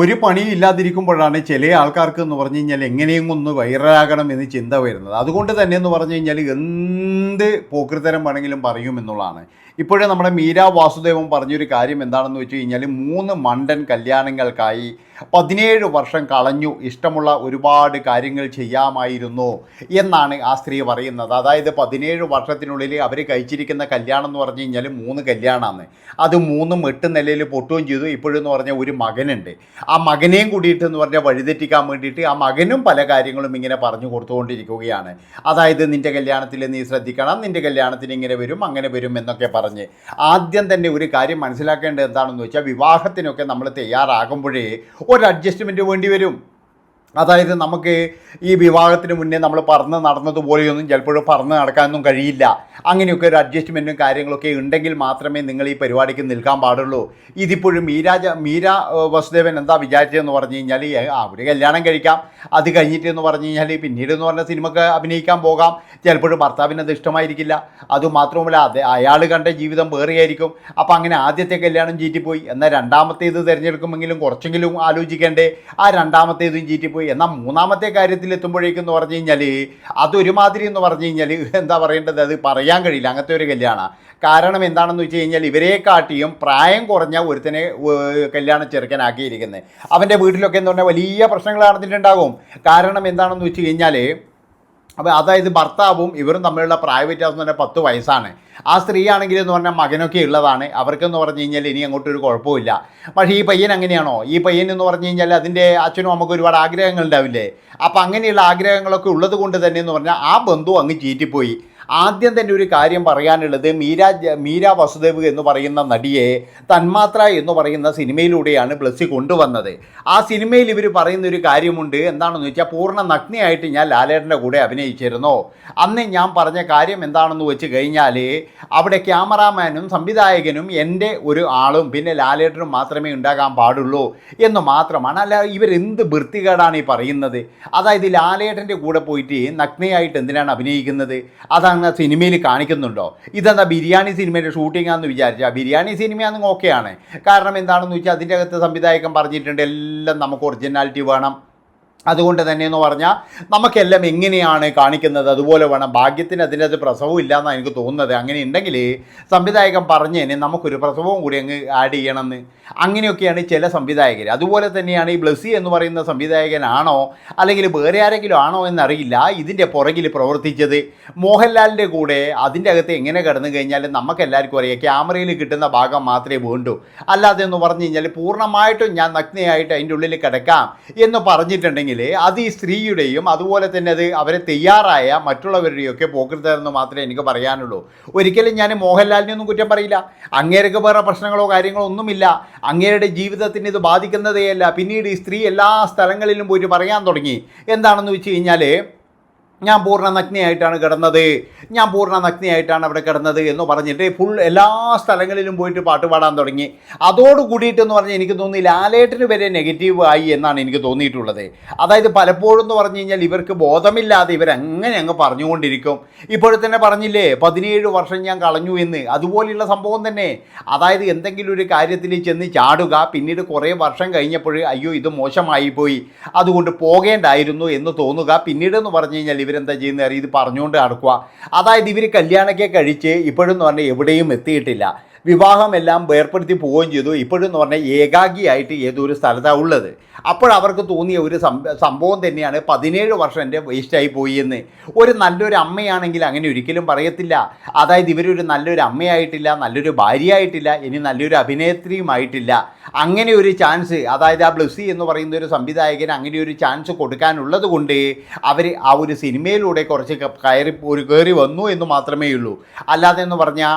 ഒരു പണിയും ഇല്ലാതിരിക്കുമ്പോഴാണ് ചില ആൾക്കാർക്ക് എന്ന് പറഞ്ഞു കഴിഞ്ഞാൽ എങ്ങനെയും ഒന്ന് വൈറലാകണം എന്ന് ചിന്ത വരുന്നത്. അതുകൊണ്ട് തന്നെ എന്ന് പറഞ്ഞു കഴിഞ്ഞാൽ എന്ത് പോക്കൃത്തരം വേണമെങ്കിലും പറയുമെന്നുള്ളതാണ്. ഇപ്പോഴും നമ്മുടെ മീര വാസുദേവൻ പറഞ്ഞൊരു കാര്യം എന്താണെന്ന് വെച്ച് കഴിഞ്ഞാൽ 3 മണ്ടൻ കല്യാണങ്ങൾക്കായി 17 വർഷം കളഞ്ഞു, ഇഷ്ടമുള്ള ഒരുപാട് കാര്യങ്ങൾ ചെയ്യാമായിരുന്നു എന്നാണ് ആ സ്ത്രീ പറയുന്നത്. അതായത് 17 വർഷത്തിനുള്ളിൽ അവർ കഴിച്ചിരിക്കുന്ന കല്യാണം എന്ന് പറഞ്ഞു കഴിഞ്ഞാൽ 3 കല്യാണമാണ്. അത് 3 8 നിലയിൽ പൊട്ടുകയും ചെയ്തു. ഇപ്പോഴെന്ന് പറഞ്ഞാൽ ഒരു മകനുണ്ട്. ആ മകനെയും കൂടിയിട്ട് എന്ന് പറഞ്ഞാൽ വഴിതെറ്റിക്കാൻ വേണ്ടിയിട്ട് ആ മകനും പല കാര്യങ്ങളും ഇങ്ങനെ പറഞ്ഞു കൊടുത്തുകൊണ്ടിരിക്കുകയാണ്. അതായത് നിൻ്റെ കല്യാണത്തിൽ നീ ശ്രദ്ധിക്കണം, നിൻ്റെ കല്യാണത്തിന് ഇങ്ങനെ വരും അങ്ങനെ വരും എന്നൊക്കെ പറഞ്ഞ് ആദ്യം തന്നെ ഒരു കാര്യം മനസ്സിലാക്കേണ്ടത് എന്താണെന്ന് വെച്ചാൽ വിവാഹത്തിനൊക്കെ നമ്മൾ തയ്യാറാകുമ്പോഴേ ഒരു അഡ്ജസ്റ്റ്മെൻറ്റ് വേണ്ടി വരും. അതായത് നമുക്ക് ഈ വിവാഹത്തിന് മുന്നേ നമ്മൾ പറന്ന് നടന്നതുപോലെയൊന്നും ചിലപ്പോഴും പറന്ന് നടക്കാനൊന്നും കഴിയില്ല. അങ്ങനെയൊക്കെ ഒരു അഡ്ജസ്റ്റ്മെൻറ്റും കാര്യങ്ങളൊക്കെ ഉണ്ടെങ്കിൽ മാത്രമേ നിങ്ങൾ ഈ പരിപാടിക്ക് നിൽക്കാൻ പാടുള്ളൂ. ഇതിപ്പോഴും മീര വസുദേവൻ എന്താ വിചാരിച്ചതെന്ന് പറഞ്ഞു കഴിഞ്ഞാൽ അവർ കല്യാണം കഴിക്കാം, അത് കഴിഞ്ഞിട്ട് എന്ന് പറഞ്ഞു കഴിഞ്ഞാൽ പിന്നീട് എന്ന് പറഞ്ഞ സിനിമക്ക് അഭിനയിക്കാൻ പോകാം. ചിലപ്പോഴും ഭർത്താവിന് അത് ഇഷ്ടമായിരിക്കില്ല. അതുമാത്രവുമല്ല അയാൾ കണ്ട ജീവിതം വേറെയായിരിക്കും. അപ്പോൾ അങ്ങനെ ആദ്യത്തെ കല്യാണം ചീറ്റിപ്പോയി, എന്നാൽ രണ്ടാമത്തേത് തിരഞ്ഞെടുക്കുമെങ്കിലും കുറച്ചെങ്കിലും ആലോചിക്കേണ്ടേ. ആ രണ്ടാമത്തേതും ചീറ്റിപ്പോയി. എന്നാൽ മൂന്നാമത്തെ കാര്യത്തിൽ എത്തുമ്പോഴേക്കെന്ന് പറഞ്ഞു കഴിഞ്ഞാൽ അതൊരുമാതിരി എന്ന് പറഞ്ഞു കഴിഞ്ഞാൽ എന്താ പറയേണ്ടത്, അത് പറയാൻ കഴിയില്ല. അങ്ങനത്തെ ഒരു കല്യാണം. കാരണം എന്താണെന്ന് വെച്ച് കഴിഞ്ഞാൽ ഇവരെക്കാട്ടിയും പ്രായം കുറഞ്ഞ ഒരുത്തനെ കല്യാണ ചെറുക്കനാക്കിയിരിക്കുന്നത്. അവൻ്റെ വീട്ടിലൊക്കെ എന്ന് പറഞ്ഞാൽ വലിയ പ്രശ്നങ്ങൾ നടന്നിട്ടുണ്ടാകും. കാരണം എന്താണെന്ന് വെച്ച് കഴിഞ്ഞാൽ അപ്പോൾ അതായത് ഭർത്താവും ഇവരും തമ്മിലുള്ള പ്രായ വ്യത്യാസം തന്നെ 10 വയസ്സാണ്. ആ സ്ത്രീ ആണെങ്കിൽ എന്ന് പറഞ്ഞാൽ മകനൊക്കെ ഉള്ളതാണ്. അവർക്കെന്ന് പറഞ്ഞു കഴിഞ്ഞാൽ ഇനി അങ്ങോട്ടൊരു കുഴപ്പമില്ല. പക്ഷേ ഈ പയ്യൻ അങ്ങനെയാണോ? ഈ പയ്യൻ എന്ന് പറഞ്ഞു കഴിഞ്ഞാൽ അതിൻ്റെ അച്ഛനും നമുക്ക് ഒരുപാട് ആഗ്രഹങ്ങൾ ഉണ്ടാവില്ലേ? അപ്പോൾ അങ്ങനെയുള്ള ആഗ്രഹങ്ങളൊക്കെ ഉള്ളത് കൊണ്ട് തന്നെ എന്ന് പറഞ്ഞാൽ ആ ബന്ധു അങ്ങ് ചീറ്റിപ്പോയി. ആദ്യം തന്നെ ഒരു കാര്യം പറയാനുള്ളത്, മീര വസുദേവ് എന്ന് പറയുന്ന നടിയെ തന്മാത്ര എന്ന് പറയുന്ന സിനിമയിലൂടെയാണ് ബ്ലസ്സി കൊണ്ടുവന്നത്. ആ സിനിമയിൽ ഇവർ പറയുന്ന ഒരു കാര്യമുണ്ട്. എന്താണെന്ന് വെച്ചാൽ പൂർണ്ണ നഗ്നയായിട്ട് ഞാൻ ലാലേട്ടൻ്റെ കൂടെ അഭിനയിച്ചിരുന്നു. അന്ന് ഞാൻ പറഞ്ഞ കാര്യം എന്താണെന്ന് വെച്ച് കഴിഞ്ഞാൽ അവിടെ ക്യാമറാമാനും സംവിധായകനും എൻ്റെ ഒരു ആളും പിന്നെ ലാലേട്ടനും മാത്രമേ ഉണ്ടാകാൻ പാടുള്ളൂ എന്ന് മാത്രമാണ്. അല്ല, ഇവരെന്ത് വൃത്തികേടാണ് ഈ പറയുന്നത്? അതായത് ലാലേട്ടൻ്റെ കൂടെ പോയിട്ട് നഗ്നയായിട്ട് എന്തിനാണ് അഭിനയിക്കുന്നത്? അതാണ് സിനിമയിൽ കാണിക്കുന്നുണ്ടോ? ഇതെന്താ ബിരിയാണി സിനിമയുടെ ഷൂട്ടിംഗ് ആണെന്ന് വിചാരിച്ചാൽ? ബിരിയാണി സിനിമയാണെന്ന് ഓക്കെയാണ്. കാരണം എന്താണെന്ന് വെച്ചാൽ അതിൻ്റെ അകത്ത് സംവിധായകൻ പറഞ്ഞിട്ടുണ്ട് എല്ലാം നമുക്ക് ഒറിജിനാലിറ്റി വേണം. അതുകൊണ്ട് തന്നെ എന്ന് പറഞ്ഞാൽ നമുക്കെല്ലാം എങ്ങനെയാണ് കാണിക്കുന്നത് അതുപോലെ വേണം. ഭാഗ്യത്തിന് അതിൻ്റെ അത് പ്രസവവും ഇല്ലയെന്നാണ് എനിക്ക് തോന്നുന്നത്. അങ്ങനെ ഉണ്ടെങ്കിൽ സംവിധായകൻ പറഞ്ഞതിന് നമുക്കൊരു പ്രസവവും കൂടി അങ്ങ് ആഡ് ചെയ്യണമെന്ന്. അങ്ങനെയൊക്കെയാണ് ചില സംവിധായകർ. അതുപോലെ തന്നെയാണ് ഈ ബ്ലസ്സി എന്ന് പറയുന്ന സംവിധായകനാണോ അല്ലെങ്കിൽ വേറെ ആരെങ്കിലും ആണോ എന്നറിയില്ല ഇതിൻ്റെ പുറകിൽ പ്രവർത്തിച്ചത്. മോഹൻലാലിൻ്റെ കൂടെ അതിൻ്റെ അകത്ത് എങ്ങനെ കിടന്നു കഴിഞ്ഞാൽ നമുക്കെല്ലാവർക്കും അറിയാം ക്യാമറയിൽ കിട്ടുന്ന ഭാഗം മാത്രമേ വേണ്ടൂ. അല്ലാതെ എന്ന് പറഞ്ഞു കഴിഞ്ഞാൽ പൂർണ്ണമായിട്ടും ഞാൻ നഗ്നയായിട്ട് അതിൻ്റെ ഉള്ളിൽ കിടക്കാം എന്ന് പറഞ്ഞിട്ടുണ്ടെങ്കിൽ അത് ഈ സ്ത്രീയുടെയും അതുപോലെ തന്നെ അത് അവരെ തയ്യാറായ മറ്റുള്ളവരുടെയൊക്കെ പോക്കൃത്തരെന്ന് മാത്രമേ എനിക്ക് പറയാനുള്ളൂ. ഒരിക്കലും ഞാൻ മോഹൻലാലിനെയൊന്നും കുറ്റം പറയില്ല. അങ്ങേർക്ക് വേറെ പ്രശ്നങ്ങളോ കാര്യങ്ങളോ ഒന്നുമില്ല. അങ്ങേരുടെ ജീവിതത്തിന് ഇത് ബാധിക്കുന്നതേയല്ല. പിന്നീട് ഈ സ്ത്രീ എല്ലാ സ്ഥലങ്ങളിലും പോയിട്ട് പറയാൻ തുടങ്ങി. എന്താണെന്ന് വെച്ച് കഴിഞ്ഞാൽ ഞാൻ പൂർണ്ണ നഗ്നയായിട്ടാണ് കിടന്നത്, ഞാൻ പൂർണ്ണ നഗ്നയായിട്ടാണ് അവിടെ കിടന്നത് എന്ന് പറഞ്ഞിട്ട് എല്ലാ സ്ഥലങ്ങളിലും പോയിട്ട് പാട്ട് പാടാൻ തുടങ്ങി. അതോടുകൂടിയിട്ടെന്ന് പറഞ്ഞാൽ എനിക്ക് തോന്നി ലാലേട്ടന് വരെ നെഗറ്റീവ് ആയി എന്നാണ് എനിക്ക് തോന്നിയിട്ടുള്ളത്. അതായത് പലപ്പോഴും എന്ന് പറഞ്ഞു കഴിഞ്ഞാൽ ഇവർക്ക് ബോധമില്ലാതെ ഇവരങ്ങനെ അങ്ങ് പറഞ്ഞുകൊണ്ടിരിക്കും. ഇപ്പോഴും തന്നെ പറഞ്ഞില്ലേ 17 വർഷം ഞാൻ കളഞ്ഞു എന്ന്, അതുപോലെയുള്ള സംഭവം തന്നെ. അതായത് എന്തെങ്കിലും ഒരു കാര്യത്തിൽ ചെന്ന് ചാടുക, പിന്നീട് കുറേ വർഷം കഴിഞ്ഞപ്പോൾ അയ്യോ ഇത് മോശമായി പോയി അതുകൊണ്ട് പോകേണ്ടായിരുന്നു എന്ന് തോന്നുക. പിന്നീട് എന്ന് പറഞ്ഞു കഴിഞ്ഞാൽ ഇവരെന്താ ചെയ്യുന്നത്? ഇത് പറഞ്ഞുകൊണ്ട് നടക്കുക. അതായത് ഇവർ കല്യാണമൊക്കെ കഴിച്ച് ഇപ്പോഴും എന്ന് പറഞ്ഞാൽ എവിടെയും എത്തിയിട്ടില്ല. വിവാഹമെല്ലാം വേർപ്പെടുത്തി പോവുകയും ചെയ്തു. ഇപ്പോഴും എന്ന് പറഞ്ഞാൽ ഏകാഗിയായിട്ട് ഏതൊരു സ്ഥലത്താണ് ഉള്ളത്. അപ്പോഴവർക്ക് തോന്നിയ ഒരു സംഭവം തന്നെയാണ് 17 വർഷം എൻ്റെ വേസ്റ്റായി പോയി എന്ന്. ഒരു നല്ലൊരു അമ്മയാണെങ്കിൽ അങ്ങനെ ഒരിക്കലും പറയത്തില്ല. അതായത് ഇവരൊരു നല്ലൊരു അമ്മയായിട്ടില്ല, നല്ലൊരു ഭാര്യയായിട്ടില്ല, ഇനി നല്ലൊരു അഭിനേത്രിയുമായിട്ടില്ല. അങ്ങനെ ഒരു ചാൻസ്, അതായത് ആ ബ്ലസ്സി എന്ന് പറയുന്ന ഒരു സംവിധായകന് അങ്ങനെ ഒരു ചാൻസ് കൊടുക്കാനുള്ളത് കൊണ്ട് അവർ ആ ഒരു സിനിമയിലൂടെ കുറച്ച് കയറി വന്നു എന്ന് മാത്രമേ ഉള്ളൂ. അല്ലാതെ എന്ന് പറഞ്ഞാൽ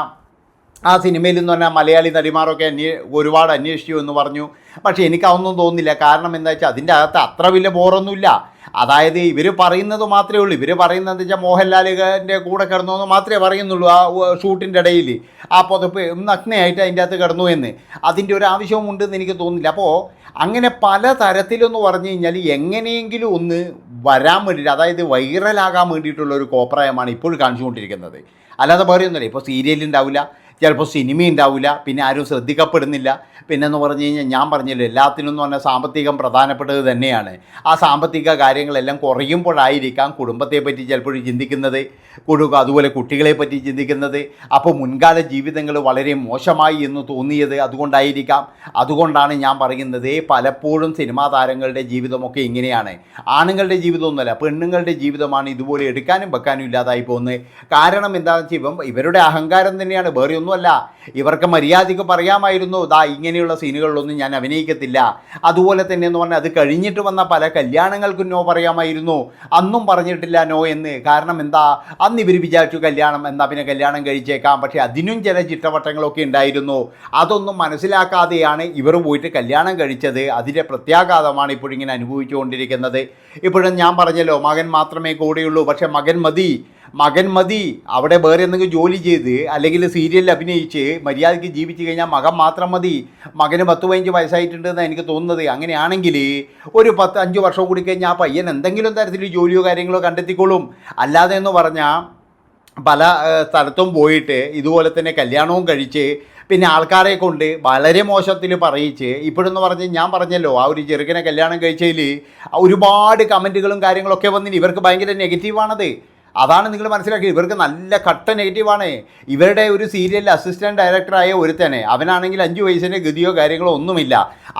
ആ സിനിമയിൽ എന്ന് പറഞ്ഞാൽ മലയാളി നടിമാരൊക്കെ ഒരുപാട് അന്വേഷിച്ചു എന്ന് പറഞ്ഞു. പക്ഷേ എനിക്കതൊന്നും തോന്നുന്നില്ല. കാരണം എന്താ വെച്ചാൽ അതിൻ്റെ അകത്ത് അത്ര വലിയ ബോറൊന്നുമില്ല. അതായത് ഇവർ പറയുന്നത് മാത്രമേ ഉള്ളൂ. ഇവർ പറയുന്നത് എന്താ വെച്ചാൽ മോഹൻലാലിൻ്റെ കൂടെ കിടന്നു എന്ന് മാത്രമേ പറയുന്നുള്ളൂ. ആ ഷൂട്ടിൻ്റെ ഇടയിൽ ആ പുതപ്പ് നഗ്നയായിട്ട് അതിൻ്റെ അകത്ത് കിടന്നു എന്ന്. അതിൻ്റെ ഒരു ആവശ്യവും ഉണ്ടെന്ന് എനിക്ക് തോന്നുന്നില്ല. അപ്പോൾ അങ്ങനെ പല തരത്തിലെന്ന് പറഞ്ഞു കഴിഞ്ഞാൽ എങ്ങനെയെങ്കിലും ഒന്ന് വരാൻ വേണ്ടിയിട്ട്, അതായത് വൈറലാകാൻ വേണ്ടിയിട്ടുള്ള ഒരു കോപ്രായമാണ് ഇപ്പോഴും കാണിച്ചുകൊണ്ടിരിക്കുന്നത്. അല്ലാതെ വേറെ ഒന്നുമില്ല. ഇപ്പോൾ സീരിയലുണ്ടാവില്ല, ചിലപ്പോൾ സിനിമ ഉണ്ടാവില്ല, പിന്നെ ആരും ശ്രദ്ധിക്കപ്പെടുന്നില്ല. പിന്നെന്ന് പറഞ്ഞു കഴിഞ്ഞാൽ ഞാൻ പറഞ്ഞല്ലോ എല്ലാത്തിനും എന്ന് പറഞ്ഞാൽ സാമ്പത്തികം പ്രധാനപ്പെട്ടത് തന്നെയാണ്. ആ സാമ്പത്തിക കാര്യങ്ങളെല്ലാം കുറയുമ്പോഴായിരിക്കാം കുടുംബത്തെ പറ്റി ചിലപ്പോഴും ചിന്തിക്കുന്നത്, അതുപോലെ കുട്ടികളെ പറ്റി ചിന്തിക്കുന്നത്. അപ്പോൾ മുൻകാല ജീവിതങ്ങൾ വളരെ മോശമായി എന്ന് തോന്നിയത് അതുകൊണ്ടായിരിക്കാം. അതുകൊണ്ടാണ് ഞാൻ പറയുന്നത് പലപ്പോഴും സിനിമാ താരങ്ങളുടെ ജീവിതമൊക്കെ ഇങ്ങനെയാണ്. ആണുങ്ങളുടെ ജീവിതമൊന്നുമല്ല, പെണ്ണുങ്ങളുടെ ജീവിതമാണ് ഇതുപോലെ എടുക്കാനും വെക്കാനും ഇല്ലാതായി പോകുന്നത്. കാരണം എന്താണെന്ന് വെച്ചാൽ ഇവരുടെ അഹങ്കാരം തന്നെയാണ്, വേറെ ഒന്നുമല്ല. ഇവർക്ക് മര്യാദയ്ക്ക് പറയാമായിരുന്നു ഇങ്ങനെയുള്ള സീനുകളിലൊന്നും ഞാൻ അഭിനയിക്കത്തില്ല. അതുപോലെ തന്നെ എന്ന് പറഞ്ഞാൽ അത് കഴിഞ്ഞിട്ട് വന്ന പല കല്യാണങ്ങൾക്കും നോ പറയാമായിരുന്നു. അന്നും പറഞ്ഞിട്ടില്ല നോ എന്ന്. കാരണം എന്താ, അന്ന് ഇവർ വിചാരിച്ചു കല്യാണം എന്താ പിന്നെ കല്യാണം കഴിച്ചേക്കാം. പക്ഷേ അതിനും ചില ചിട്ടവട്ടങ്ങളൊക്കെ ഉണ്ടായിരുന്നു. അതൊന്നും മനസ്സിലാക്കാതെയാണ് ഇവർ പോയിട്ട് കല്യാണം കഴിച്ചത്. അതിൻ്റെ പ്രത്യാഘാതമാണ് ഇപ്പോഴിങ്ങനെ അനുഭവിച്ചുകൊണ്ടിരിക്കുന്നത്. ഇപ്പോഴും ഞാൻ പറഞ്ഞല്ലോ മകൻ മാത്രമേ കൂടെയുള്ളൂ. പക്ഷേ മകൻ മതി. അവിടെ വേറെ എന്തെങ്കിലും ജോലി ചെയ്ത് അല്ലെങ്കിൽ സീരിയലിൽ അഭിനയിച്ച് മര്യാദയ്ക്ക് ജീവിച്ചു കഴിഞ്ഞാൽ മകൻ മാത്രം മതി. മകന് 10-15 വയസ്സായിട്ടുണ്ടെന്നാണ് എനിക്ക് തോന്നുന്നത്. അങ്ങനെയാണെങ്കിൽ ഒരു 5 വർഷം കൂടി കഴിഞ്ഞാൽ ആ പയ്യൻ എന്തെങ്കിലും തരത്തിൽ ജോലിയോ കാര്യങ്ങളോ കണ്ടെത്തിക്കോളും. അല്ലാതെ എന്ന് പറഞ്ഞാൽ പല സ്ഥലത്തും പോയിട്ട് ഇതുപോലെ തന്നെ കല്യാണവും കഴിച്ച് പിന്നെ ആൾക്കാരെ കൊണ്ട് വളരെ മോശത്തിൽ പറയിച്ച് ഇപ്പോഴെന്ന് പറഞ്ഞ് ഞാൻ പറഞ്ഞല്ലോ ആ ഒരു ചെറുക്കനെ കല്യാണം കഴിച്ചതിൽ ഒരുപാട് കമൻറ്റുകളും കാര്യങ്ങളൊക്കെ വന്നിന്. ഇവർക്ക് ഭയങ്കര നെഗറ്റീവാണത്. അതാണ് നിങ്ങൾ മനസ്സിലാക്കിയത്. ഇവർക്ക് നല്ല കട്ട നെഗറ്റീവാണ്. ഇവരുടെ ഒരു സീരിയലിൽ അസിസ്റ്റൻറ്റ് ഡയറക്ടറായ ഒരുത്തനെ, അവനാണെങ്കിൽ 5 വയസ്സിൻ്റെ ഗതിയോ കാര്യങ്ങളോ ഒന്നുമില്ല.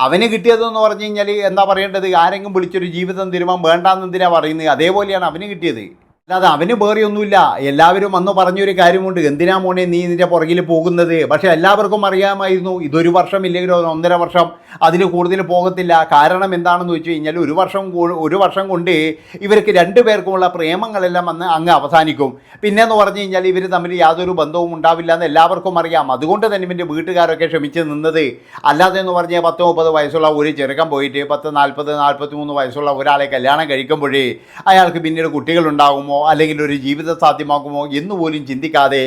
അവന് കിട്ടിയതെന്ന് പറഞ്ഞു കഴിഞ്ഞാൽ എന്താ പറയേണ്ടത്, ആരെങ്കിലും വിളിച്ചൊരു ജീവിതം തരുമ്പം വേണ്ടാന്നെന്തിനാണ് പറയുന്നത്, അതേപോലെയാണ് അവന് കിട്ടിയത്. അല്ലാതെ അവന് വേറെയൊന്നുമില്ല. എല്ലാവരും അന്ന് പറഞ്ഞൊരു കാര്യമുണ്ട്, എന്തിനാ മോനെ നീ ഇതിൻ്റെ പുറകിൽ പോകുന്നത്. പക്ഷേ എല്ലാവർക്കും അറിയാമായിരുന്നു ഇതൊരു വർഷം ഇല്ലെങ്കിൽ 1.5 വർഷം അതിൽ കൂടുതൽ പോകത്തില്ല. കാരണം എന്താണെന്ന് വെച്ച് കഴിഞ്ഞാൽ ഒരു വർഷം കൊണ്ട് ഇവർക്ക് 2 പേർക്കുമുള്ള പ്രേമങ്ങളെല്ലാം അങ്ങ് അവസാനിക്കും. പിന്നെയെന്ന് പറഞ്ഞു കഴിഞ്ഞാൽ ഇവർ തമ്മിൽ യാതൊരു ബന്ധവും ഉണ്ടാവില്ല എന്ന് എല്ലാവർക്കും അറിയാം. അതുകൊണ്ട് തന്നെ ഇവൻ്റെ വീട്ടുകാരൊക്കെ ക്ഷമിച്ച് നിന്നത്. അല്ലാതെ എന്ന് പറഞ്ഞാൽ 10-30 വയസ്സുള്ള ഒരു ചെറുക്കൻ പോയിട്ട് 40-43 വയസ്സുള്ള ഒരാളെ കല്യാണം കഴിക്കുമ്പോഴേ അയാൾക്ക് പിന്നീട് കുട്ടികളുണ്ടാകുമോ അല്ലെങ്കിൽ ഒരു ജീവിതം സാധ്യമാക്കുമോ എന്ന് പോലും ചിന്തിക്കാതെ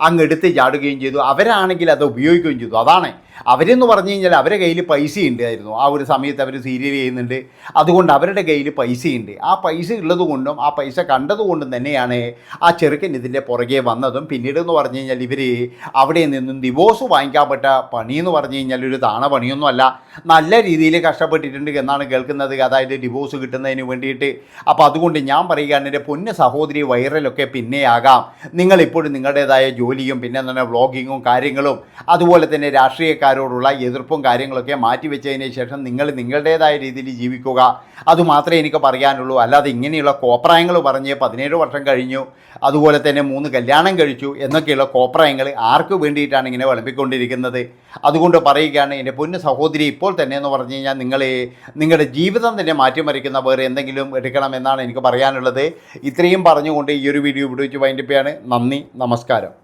അങ്ങ് എടുത്ത് ചാടുകയും ചെയ്തു. അവരാണെങ്കിൽ അത് ഉപയോഗിക്കുകയും ചെയ്തു. അതാണ് അവരെന്ന് പറഞ്ഞു കഴിഞ്ഞാൽ അവരുടെ കയ്യിൽ പൈസ ഉണ്ടായിരുന്നു. ആ ഒരു സമയത്ത് അവർ സീരിയൽ ചെയ്യുന്നുണ്ട്. അതുകൊണ്ട് അവരുടെ കയ്യിൽ പൈസയുണ്ട്. ആ പൈസ ഉള്ളത് കൊണ്ടും ആ പൈസ കണ്ടതുകൊണ്ടും തന്നെയാണ് ആ ചെറുക്കൻ ഇതിൻ്റെ പുറകെ വന്നതും. പിന്നീടെന്ന് പറഞ്ഞു കഴിഞ്ഞാൽ ഇവർ അവിടെ നിന്നും ഡിവോഴ്സ് വാങ്ങിക്കാൻ പറ്റ പണിയെന്ന് പറഞ്ഞു കഴിഞ്ഞാൽ ഒരു താണ പണിയൊന്നുമല്ല. നല്ല രീതിയിൽ കഷ്ടപ്പെട്ടിട്ടുണ്ട് എന്നാണ് കേൾക്കുന്നത്, അതായത് ഡിവോഴ്സ് കിട്ടുന്നതിന് വേണ്ടിയിട്ട്. അപ്പോൾ അതുകൊണ്ട് ഞാൻ പറയുകയാണ്, എൻ്റെ പൊന്ന് സഹോദരി, വൈറലൊക്കെ പിന്നെയാകാം. നിങ്ങളിപ്പോഴും നിങ്ങളുടേതായ ജോലിയും പിന്നെ തന്നെ വ്ളോഗിങ്ങും കാര്യങ്ങളും അതുപോലെ തന്നെ രാഷ്ട്രീയക്കാരോടുള്ള എതിർപ്പും കാര്യങ്ങളൊക്കെ മാറ്റിവെച്ചതിന് ശേഷം നിങ്ങൾ നിങ്ങളുടേതായ രീതിയിൽ ജീവിക്കുക. അതുമാത്രമേ എനിക്ക് പറയാനുള്ളൂ. അല്ലാതെ ഇങ്ങനെയുള്ള കോപ്രായങ്ങൾ പറഞ്ഞ് 17 വർഷം കഴിഞ്ഞു, അതുപോലെ തന്നെ 3 കല്യാണം കഴിച്ചു എന്നൊക്കെയുള്ള കോപ്രായങ്ങൾ ആർക്ക് വേണ്ടിയിട്ടാണ് ഇങ്ങനെ വിളമ്പിക്കൊണ്ടിരിക്കുന്നത്. അതുകൊണ്ട് പറയുകയാണ്, എൻ്റെ പൊന്ന് സഹോദരി, ഇപ്പോൾ തന്നെ എന്ന് പറഞ്ഞു കഴിഞ്ഞാൽ നിങ്ങളുടെ ജീവിതം തന്നെ മാറ്റിമറിക്കുന്ന വേറെ എന്തെങ്കിലും എടുക്കണമെന്നാണ് എനിക്ക് പറയാനുള്ളത്. ഇത്രയും പറഞ്ഞുകൊണ്ട് ഈ ഒരു വീഡിയോ ഇവിടെ വെച്ച് വൈൻഡപ്പ് ചെയ്യാണ്. നന്ദി, നമസ്കാരം.